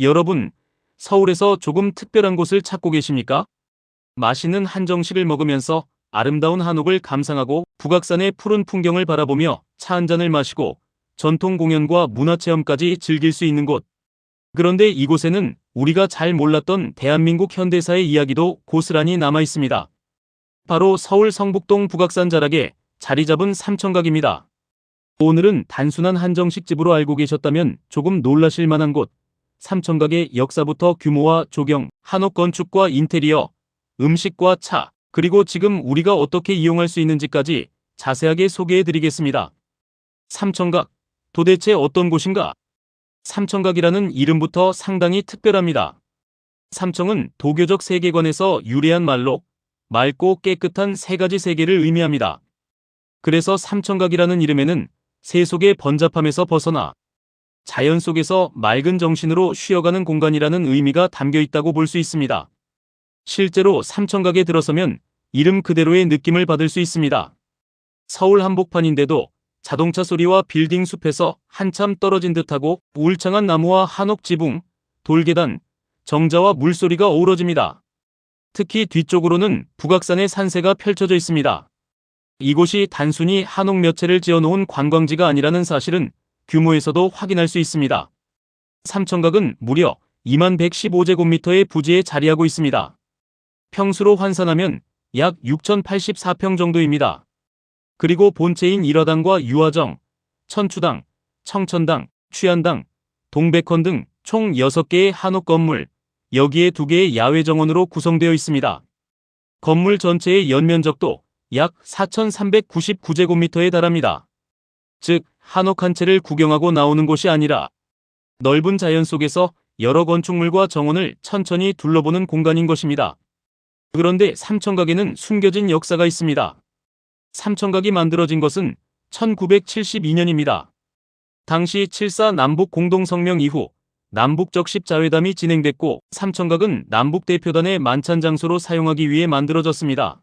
여러분, 서울에서 조금 특별한 곳을 찾고 계십니까? 맛있는 한정식을 먹으면서 아름다운 한옥을 감상하고 북악산의 푸른 풍경을 바라보며 차 한 잔을 마시고 전통 공연과 문화체험까지 즐길 수 있는 곳. 그런데 이곳에는 우리가 잘 몰랐던 대한민국 현대사의 이야기도 고스란히 남아 있습니다. 바로 서울 성북동 북악산 자락에 자리 잡은 삼청각입니다. 오늘은 단순한 한정식집으로 알고 계셨다면 조금 놀라실 만한 곳, 삼청각의 역사부터 규모와 조경, 한옥 건축과 인테리어, 음식과 차, 그리고 지금 우리가 어떻게 이용할 수 있는지까지 자세하게 소개해드리겠습니다. 삼청각, 도대체 어떤 곳인가? 삼청각이라는 이름부터 상당히 특별합니다. 삼청은 도교적 세계관에서 유래한 말로 맑고 깨끗한 세 가지 세계를 의미합니다. 그래서 삼청각이라는 이름에는 세속의 번잡함에서 벗어나 자연 속에서 맑은 정신으로 쉬어가는 공간이라는 의미가 담겨 있다고 볼 수 있습니다. 실제로 삼청각에 들어서면 이름 그대로의 느낌을 받을 수 있습니다. 서울 한복판인데도 자동차 소리와 빌딩 숲에서 한참 떨어진 듯하고 울창한 나무와 한옥 지붕, 돌계단, 정자와 물소리가 어우러집니다. 특히 뒤쪽으로는 북악산의 산세가 펼쳐져 있습니다. 이곳이 단순히 한옥 몇 채를 지어놓은 관광지가 아니라는 사실은 규모에서도 확인할 수 있습니다. 삼청각은 무려 2115제곱미터의 부지에 자리하고 있습니다. 평수로 환산하면 약 6084평 정도입니다. 그리고 본체인 일화당과 유화정, 천추당, 청천당, 취한당, 동백헌 등 총 6개의 한옥 건물, 여기에 2개의 야외 정원으로 구성되어 있습니다. 건물 전체의 연면적도 약 4399제곱미터에 달합니다. 즉, 한옥 한 채를 구경하고 나오는 곳이 아니라 넓은 자연 속에서 여러 건축물과 정원을 천천히 둘러보는 공간인 것입니다. 그런데 삼청각에는 숨겨진 역사가 있습니다. 삼청각이 만들어진 것은 1972년입니다. 당시 7.4 남북 공동성명 이후 남북적 십자회담이 진행됐고 삼청각은 남북대표단의 만찬장소로 사용하기 위해 만들어졌습니다.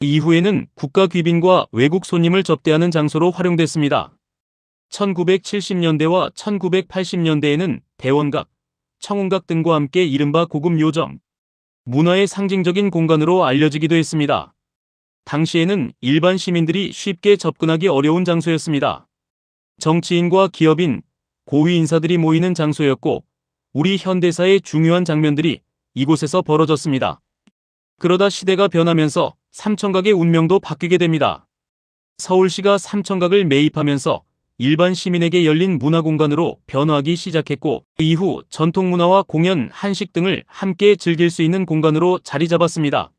이후에는 국가 귀빈과 외국 손님을 접대하는 장소로 활용됐습니다. 1970년대와 1980년대에는 대원각, 청운각 등과 함께 이른바 고급 요정, 문화의 상징적인 공간으로 알려지기도 했습니다. 당시에는 일반 시민들이 쉽게 접근하기 어려운 장소였습니다. 정치인과 기업인, 고위 인사들이 모이는 장소였고 우리 현대사의 중요한 장면들이 이곳에서 벌어졌습니다. 그러다 시대가 변하면서 삼청각의 운명도 바뀌게 됩니다. 서울시가 삼청각을 매입하면서 일반 시민에게 열린 문화공간으로 변화하기 시작했고 이후 전통문화와 공연, 한식 등을 함께 즐길 수 있는 공간으로 자리 잡았습니다.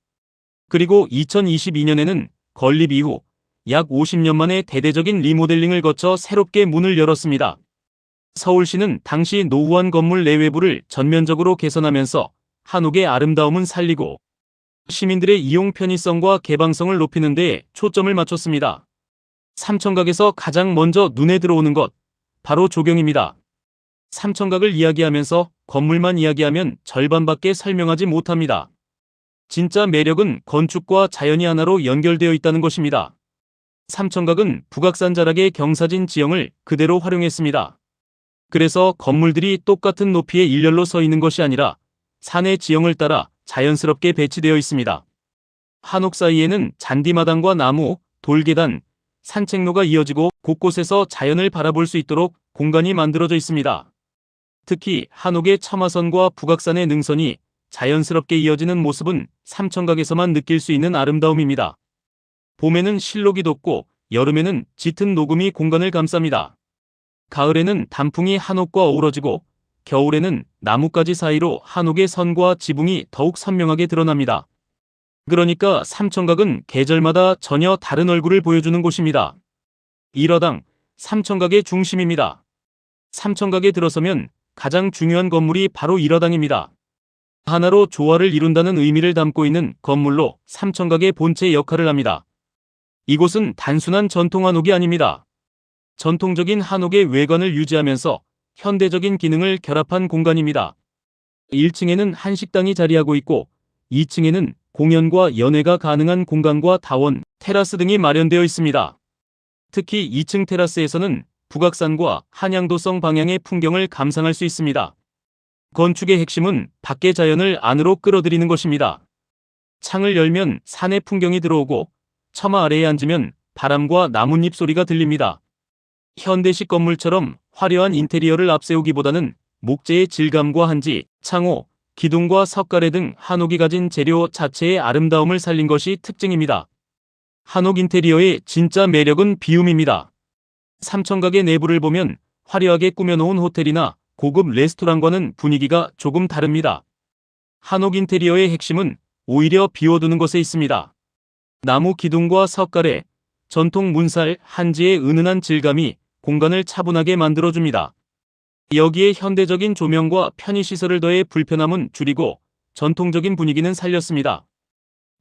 그리고 2022년에는 건립 이후 약 50년 만에 대대적인 리모델링을 거쳐 새롭게 문을 열었습니다. 서울시는 당시 노후한 건물 내외부를 전면적으로 개선하면서 한옥의 아름다움은 살리고 시민들의 이용 편의성과 개방성을 높이는 데에 초점을 맞췄습니다. 삼청각에서 가장 먼저 눈에 들어오는 것, 바로 조경입니다. 삼청각을 이야기하면서 건물만 이야기하면 절반밖에 설명하지 못합니다. 진짜 매력은 건축과 자연이 하나로 연결되어 있다는 것입니다. 삼청각은 북악산 자락의 경사진 지형을 그대로 활용했습니다. 그래서 건물들이 똑같은 높이의 일렬로 서 있는 것이 아니라 산의 지형을 따라 자연스럽게 배치되어 있습니다. 한옥 사이에는 잔디마당과 나무, 돌계단, 산책로가 이어지고 곳곳에서 자연을 바라볼 수 있도록 공간이 만들어져 있습니다. 특히 한옥의 첨화선과 북악산의 능선이 자연스럽게 이어지는 모습은 삼청각에서만 느낄 수 있는 아름다움입니다. 봄에는 실록이 돋고 여름에는 짙은 녹음이 공간을 감쌉니다. 가을에는 단풍이 한옥과 어우러지고 겨울에는 나뭇가지 사이로 한옥의 선과 지붕이 더욱 선명하게 드러납니다. 그러니까 삼청각은 계절마다 전혀 다른 얼굴을 보여주는 곳입니다. 일화당, 삼청각의 중심입니다. 삼청각에 들어서면 가장 중요한 건물이 바로 일화당입니다. 하나로 조화를 이룬다는 의미를 담고 있는 건물로 삼청각의 본체 역할을 합니다. 이곳은 단순한 전통 한옥이 아닙니다. 전통적인 한옥의 외관을 유지하면서 현대적인 기능을 결합한 공간입니다. 1층에는 한식당이 자리하고 있고 2층에는 공연과 연회가 가능한 공간과 다원, 테라스 등이 마련되어 있습니다. 특히 2층 테라스에서는 북악산과 한양도성 방향의 풍경을 감상할 수 있습니다. 건축의 핵심은 밖의 자연을 안으로 끌어들이는 것입니다. 창을 열면 산의 풍경이 들어오고 처마 아래에 앉으면 바람과 나뭇잎 소리가 들립니다. 현대식 건물처럼 화려한 인테리어를 앞세우기보다는 목재의 질감과 한지, 창호, 기둥과 석가래 등 한옥이 가진 재료 자체의 아름다움을 살린 것이 특징입니다. 한옥 인테리어의 진짜 매력은 비움입니다. 삼청각의 내부를 보면 화려하게 꾸며놓은 호텔이나 고급 레스토랑과는 분위기가 조금 다릅니다. 한옥 인테리어의 핵심은 오히려 비워두는 것에 있습니다. 나무 기둥과 석가래, 전통 문살, 한지의 은은한 질감이 공간을 차분하게 만들어줍니다. 여기에 현대적인 조명과 편의시설을 더해 불편함은 줄이고 전통적인 분위기는 살렸습니다.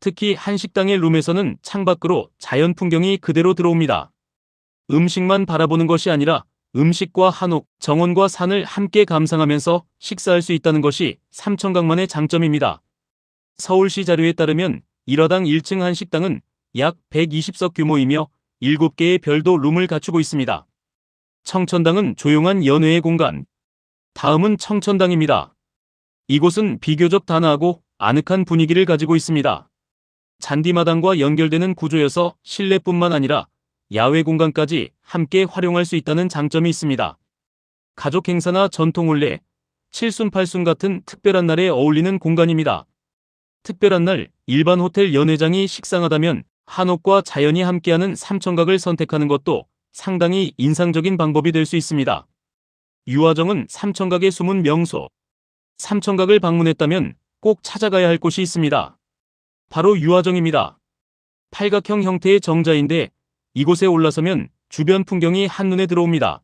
특히 한식당의 룸에서는 창밖으로 자연 풍경이 그대로 들어옵니다. 음식만 바라보는 것이 아니라 음식과 한옥, 정원과 산을 함께 감상하면서 식사할 수 있다는 것이 삼청각만의 장점입니다. 서울시 자료에 따르면 1화당 1층 한식당은 약 120석 규모이며 7개의 별도 룸을 갖추고 있습니다. 청천당은 조용한 연회의 공간. 다음은 청천당입니다. 이곳은 비교적 단아하고 아늑한 분위기를 가지고 있습니다. 잔디마당과 연결되는 구조여서 실내뿐만 아니라 야외 공간까지 함께 활용할 수 있다는 장점이 있습니다. 가족 행사나 전통 혼례, 칠순팔순 같은 특별한 날에 어울리는 공간입니다. 특별한 날 일반 호텔 연회장이 식상하다면 한옥과 자연이 함께하는 삼청각을 선택하는 것도 상당히 인상적인 방법이 될 수 있습니다. 유화정은 삼청각의 숨은 명소. 삼청각을 방문했다면 꼭 찾아가야 할 곳이 있습니다. 바로 유화정입니다. 팔각형 형태의 정자인데 이곳에 올라서면 주변 풍경이 한눈에 들어옵니다.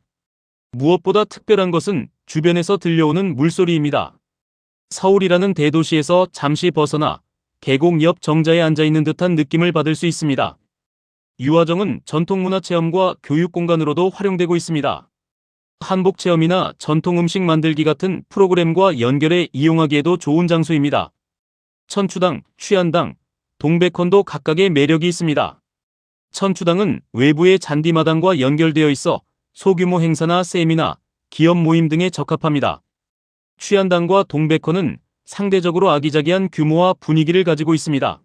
무엇보다 특별한 것은 주변에서 들려오는 물소리입니다. 서울이라는 대도시에서 잠시 벗어나 계곡 옆 정자에 앉아있는 듯한 느낌을 받을 수 있습니다. 유화정은 전통문화체험과 교육공간으로도 활용되고 있습니다. 한복체험이나 전통음식 만들기 같은 프로그램과 연결해 이용하기에도 좋은 장소입니다. 천추당, 취안당, 동백헌도 각각의 매력이 있습니다. 천추당은 외부의 잔디마당과 연결되어 있어 소규모 행사나 세미나, 기업 모임 등에 적합합니다. 취안당과 동백헌은 상대적으로 아기자기한 규모와 분위기를 가지고 있습니다.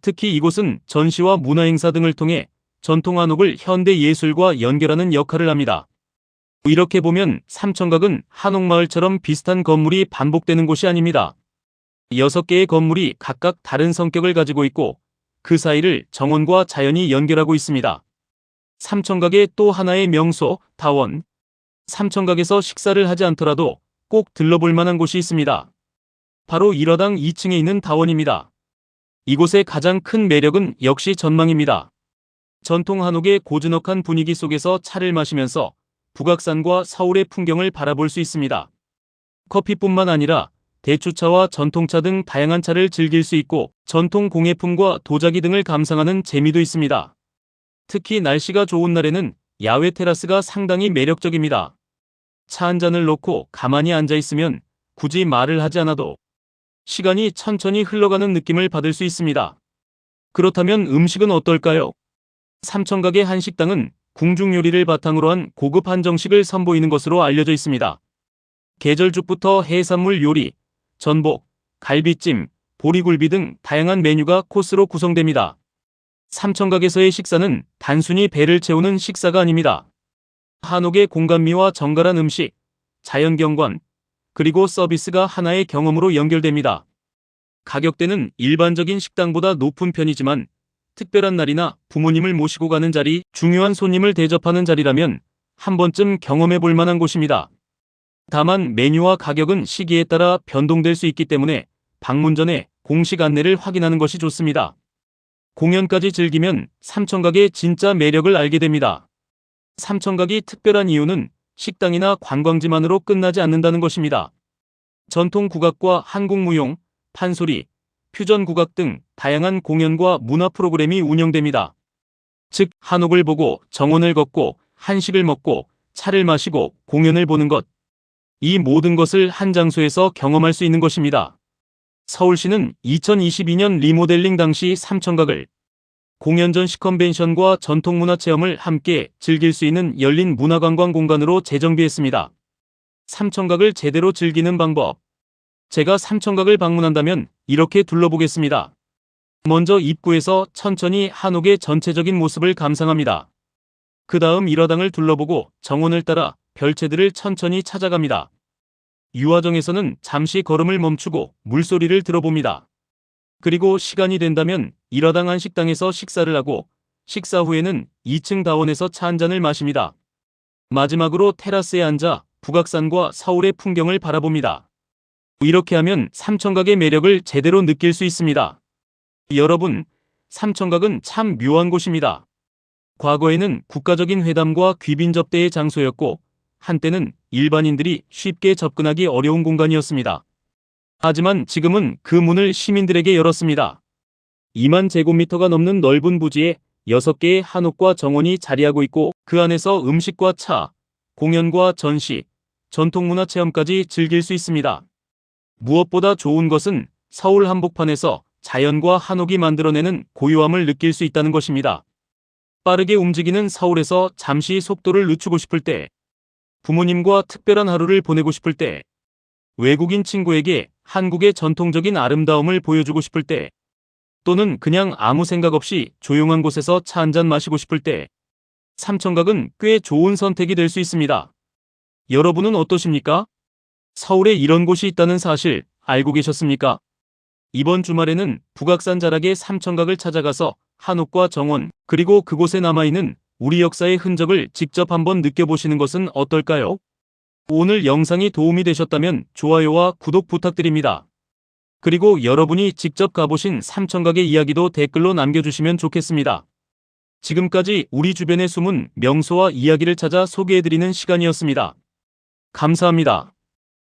특히 이곳은 전시와 문화행사 등을 통해 전통 한옥을 현대 예술과 연결하는 역할을 합니다. 이렇게 보면 삼청각은 한옥마을처럼 비슷한 건물이 반복되는 곳이 아닙니다. 6개의 건물이 각각 다른 성격을 가지고 있고 그 사이를 정원과 자연이 연결하고 있습니다. 삼청각의 또 하나의 명소, 다원. 삼청각에서 식사를 하지 않더라도 꼭 들러볼 만한 곳이 있습니다. 바로 1화당 2층에 있는 다원입니다. 이곳의 가장 큰 매력은 역시 전망입니다. 전통 한옥의 고즈넉한 분위기 속에서 차를 마시면서 북악산과 서울의 풍경을 바라볼 수 있습니다. 커피뿐만 아니라 대추차와 전통차 등 다양한 차를 즐길 수 있고 전통 공예품과 도자기 등을 감상하는 재미도 있습니다. 특히 날씨가 좋은 날에는 야외 테라스가 상당히 매력적입니다. 차 한 잔을 놓고 가만히 앉아 있으면 굳이 말을 하지 않아도 시간이 천천히 흘러가는 느낌을 받을 수 있습니다. 그렇다면 음식은 어떨까요? 삼청각의 한식당은 궁중 요리를 바탕으로 한 고급 한정식을 선보이는 것으로 알려져 있습니다. 계절죽부터 해산물 요리, 전복, 갈비찜, 보리굴비 등 다양한 메뉴가 코스로 구성됩니다. 삼청각에서의 식사는 단순히 배를 채우는 식사가 아닙니다. 한옥의 공간미와 정갈한 음식, 자연경관, 그리고 서비스가 하나의 경험으로 연결됩니다. 가격대는 일반적인 식당보다 높은 편이지만 특별한 날이나 부모님을 모시고 가는 자리, 중요한 손님을 대접하는 자리라면 한 번쯤 경험해 볼 만한 곳입니다. 다만 메뉴와 가격은 시기에 따라 변동될 수 있기 때문에 방문 전에 공식 안내를 확인하는 것이 좋습니다. 공연까지 즐기면 삼청각의 진짜 매력을 알게 됩니다. 삼청각이 특별한 이유는 식당이나 관광지만으로 끝나지 않는다는 것입니다. 전통 국악과 한국무용, 판소리, 퓨전 국악 등 다양한 공연과 문화 프로그램이 운영됩니다. 즉, 한옥을 보고 정원을 걷고 한식을 먹고 차를 마시고 공연을 보는 것. 이 모든 것을 한 장소에서 경험할 수 있는 것입니다. 서울시는 2022년 리모델링 당시 삼청각을 공연 전시 컨벤션과 전통문화 체험을 함께 즐길 수 있는 열린 문화관광 공간으로 재정비했습니다. 삼청각을 제대로 즐기는 방법. 제가 삼청각을 방문한다면 이렇게 둘러보겠습니다. 먼저 입구에서 천천히 한옥의 전체적인 모습을 감상합니다. 그 다음 일화당을 둘러보고 정원을 따라 별채들을 천천히 찾아갑니다. 유화정에서는 잠시 걸음을 멈추고 물소리를 들어봅니다. 그리고 시간이 된다면 일화당 한식당에서 식사를 하고 식사 후에는 2층 다원에서 차 한 잔을 마십니다. 마지막으로 테라스에 앉아 북악산과 서울의 풍경을 바라봅니다. 이렇게 하면 삼청각의 매력을 제대로 느낄 수 있습니다. 여러분, 삼청각은 참 묘한 곳입니다. 과거에는 국가적인 회담과 귀빈 접대의 장소였고 한때는 일반인들이 쉽게 접근하기 어려운 공간이었습니다. 하지만 지금은 그 문을 시민들에게 열었습니다. 2만 제곱미터가 넘는 넓은 부지에 6개의 한옥과 정원이 자리하고 있고 그 안에서 음식과 차, 공연과 전시, 전통문화 체험까지 즐길 수 있습니다. 무엇보다 좋은 것은 서울 한복판에서 자연과 한옥이 만들어내는 고요함을 느낄 수 있다는 것입니다. 빠르게 움직이는 서울에서 잠시 속도를 늦추고 싶을 때, 부모님과 특별한 하루를 보내고 싶을 때, 외국인 친구에게 한국의 전통적인 아름다움을 보여주고 싶을 때, 또는 그냥 아무 생각 없이 조용한 곳에서 차 한잔 마시고 싶을 때, 삼청각은 꽤 좋은 선택이 될 수 있습니다. 여러분은 어떠십니까? 서울에 이런 곳이 있다는 사실 알고 계셨습니까? 이번 주말에는 북악산 자락의 삼청각을 찾아가서 한옥과 정원, 그리고 그곳에 남아있는 우리 역사의 흔적을 직접 한번 느껴보시는 것은 어떨까요? 오늘 영상이 도움이 되셨다면 좋아요와 구독 부탁드립니다. 그리고 여러분이 직접 가보신 삼청각의 이야기도 댓글로 남겨주시면 좋겠습니다. 지금까지 우리 주변의 숨은 명소와 이야기를 찾아 소개해드리는 시간이었습니다. 감사합니다.